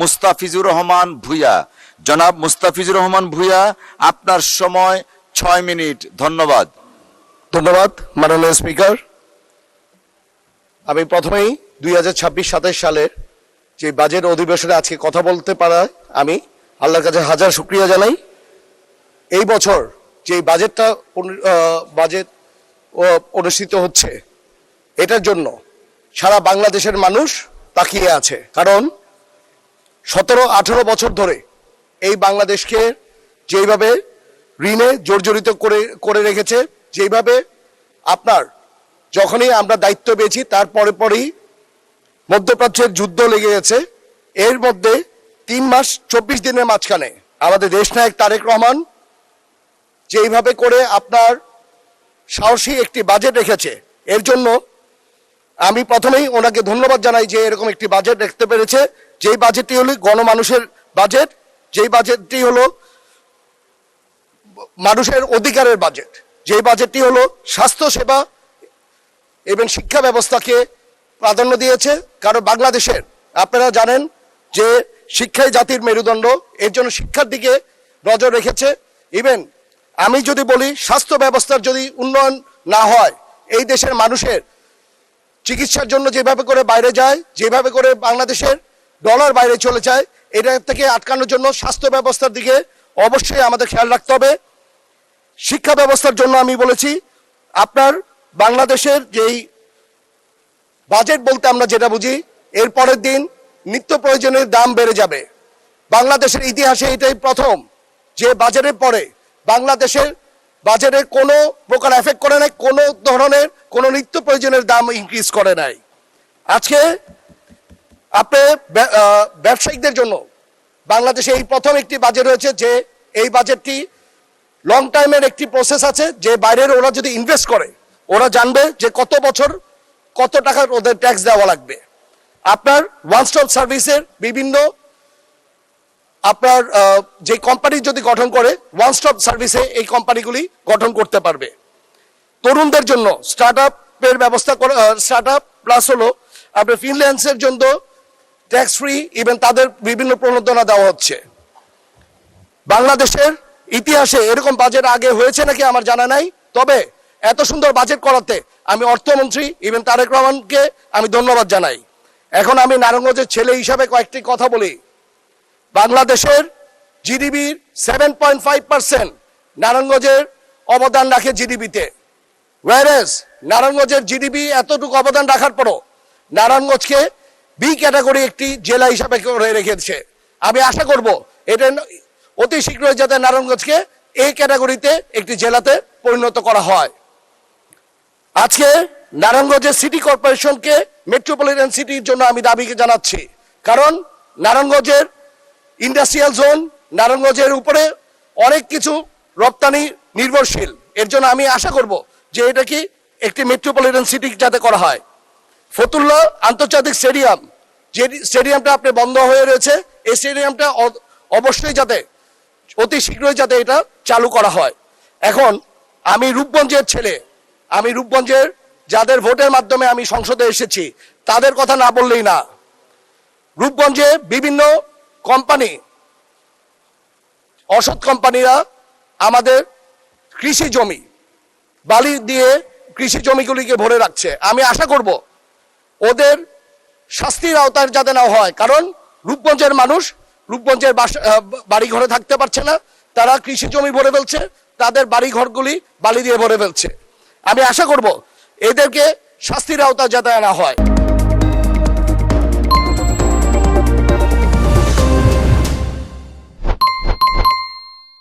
মুস্তাফিজুর রহমান ভূঁইয়া। জনাব মুস্তাফিজুর রহমান ভূঁইয়া, আপনার সময় 6 মিনিট। ধন্যবাদ। ধন্যবাদ মাননীয় স্পিকার। আমি প্রথমেই 2026-27 সালের যে বাজেট অধিবেশনে আজকে কথা বলতে পারায় আমি আল্লাহর কাছে হাজার শুকরিয়া জানাই। এই বছর যে বাজেট অনুষ্ঠিত হচ্ছে, এটার জন্য সারা বাংলাদেশের মানুষ তাকিয়ে আছে। কারণ 17-18 বছর ধরে এই বাংলাদেশকে যেইভাবে ঋণে জর্জরিত করে রেখেছে, যেইভাবে আপনার যখনই আমরা দায়িত্ব পেয়েছি তার পরেই মধ্যপ্রাচ্যের যুদ্ধ লেগে গেছে। এর মধ্যে 3 মাস 24 দিনের মাঝখানে আমাদের দেশনায়ক তারেক রহমান যেইভাবে করে আপনার সাহসী একটি বাজেট রেখেছে, এর জন্য আমি প্রথমেই ওনাকে ধন্যবাদ জানাই যে এরকম একটি বাজেট রাখতে পেরেছে। যেই বাজেটটি হলো গণমানুষের বাজেট, যেই বাজেটটি হলো মানুষের অধিকারের বাজেট, যেই বাজেটটি হলো স্বাস্থ্যসেবা এবং শিক্ষা ব্যবস্থাকে প্রাধান্য দিয়েছে। কারণ বাংলাদেশের আপনারা জানেন যে শিক্ষাই জাতির মেরুদণ্ড, এর জন্য শিক্ষার দিকে নজর রেখেছে। ইভেন আমি যদি বলি, স্বাস্থ্য ব্যবস্থার যদি উন্নয়ন না হয়, এই দেশের মানুষের চিকিৎসার জন্য যেভাবে করে বাইরে যায়, যেভাবে করে বাংলাদেশের ডলার বাইরে চলে যায়, এটা থেকে আটকানোর জন্য স্বাস্থ্য ব্যবস্থার দিকে অবশ্যই আমাদের খেয়াল রাখতে হবে। শিক্ষা ব্যবস্থার জন্য আমি বলেছি, আপনার বাংলাদেশের যেই বাজেট বলতে আমরা যেটা বুঝি, এর পরের দিন নিত্য প্রয়োজনের দাম বেড়ে যাবে। বাংলাদেশের ইতিহাসে এটাই প্রথম যে বাজেটের পরে বাংলাদেশের বাজেটে কোনো প্রকার এফেক্ট করে নাই, কোনো ধরনের কোনো নিত্য প্রয়োজনের দাম ইনক্রিজ করে নাই। আজকে আপনি ব্যবসায়িকদের জন্য বাংলাদেশে এই প্রথম একটি বাজেট হয়েছে, যে এই বাজেটটি লং টাইমের একটি প্রসেস আছে, যে বাইরের ওরা যদি ইনভেস্ট করে ওরা জানবে যে কত বছর কত টাকা ওদের ট্যাক্স দেওয়া লাগবে। আপনার ওয়ান স্টপ সার্ভিসের বিভিন্ন আপনার যে কোম্পানি যদি গঠন করে, ওয়ান স্টপ সার্ভিসে এই কোম্পানিগুলি গঠন করতে পারবে। তরুণদের জন্য স্টার্ট আপের ব্যবস্থা করে, স্টার্ট আপ প্লাস হলো আপনার ফ্রিল্যান্সের জন্য ট্যাক্স ফ্রি, ইভেন তাদের বিভিন্ন প্রণোদনা দেওয়া হচ্ছে। বাংলাদেশের ইতিহাসে এরকম বাজেট আগে হয়েছে নাকি আমার জানা নাই, তবে এত সুন্দর বাজেট করাতে আমি অর্থমন্ত্রী ইভেন তারেক রহমানকে আমি ধন্যবাদ জানাই। এখন আমি নারায়ণগঞ্জের ছেলে হিসাবে কয়েকটি কথা বলি। বাংলাদেশের জিডিপির 7.5% নারায়ণগঞ্জের অবদান রাখে জিডিপিতে। ওয়ারেস নারায়ণগঞ্জের জিডিপি এতটুকু অবদান রাখার পরও নারায়ণগঞ্জকে বি ক্যাটাগরি একটি জেলা হিসাবে করে রেখেছে। আমি আশা করব এটা অতি শীঘ্রই যাতে নারায়ণগঞ্জকে এই ক্যাটাগরিতে একটি জেলাতে পরিণত করা হয়। আজকে নারায়ণগঞ্জের সিটি কর্পোরেশনকে মেট্রোপলিটন সিটির জন্য আমি দাবি জানাচ্ছি। কারণ নারায়ণগঞ্জের ইন্ডাস্ট্রিয়াল জোন, নারায়ণগঞ্জের উপরে অনেক কিছু রপ্তানি নির্ভরশীল। এর জন্য আমি আশা করব যে এটা কি একটি মেট্রোপলিটন সিটি যাতে করা হয়। ফতুল্লা আন্তর্জাতিক স্টেডিয়াম, যে স্টেডিয়ামটা আপনি বন্ধ হয়ে রয়েছে, এই স্টেডিয়ামটা অবশ্যই যাতে অতি শীঘ্রই যাতে এটা চালু করা হয়। এখন আমি রূপগঞ্জের ছেলে, আমি রূপগঞ্জের যাদের ভোটের মাধ্যমে আমি সংসদে এসেছি, তাদের কথা না বললেই না। রূপগঞ্জে বিভিন্ন কোম্পানি, অসৎ কোম্পানিরা আমাদের কৃষি জমি বালি দিয়ে কৃষি জমিগুলিকে ভরে রাখছে। আমি আশা করব ওদের শাস্তির আওতায় যাতে না হয়। কারণ রূপগঞ্জের মানুষ রূপগঞ্জের বাড়ি ঘরে থাকতে পারছে না, তারা কৃষি জমি ভরে ফেলছে, তাদের বাড়ি ঘরগুলি বালি দিয়ে ভরে ফেলছে। আমি আশা করব এদেরকে শাস্তির আওতায় যাতে আনা হয়।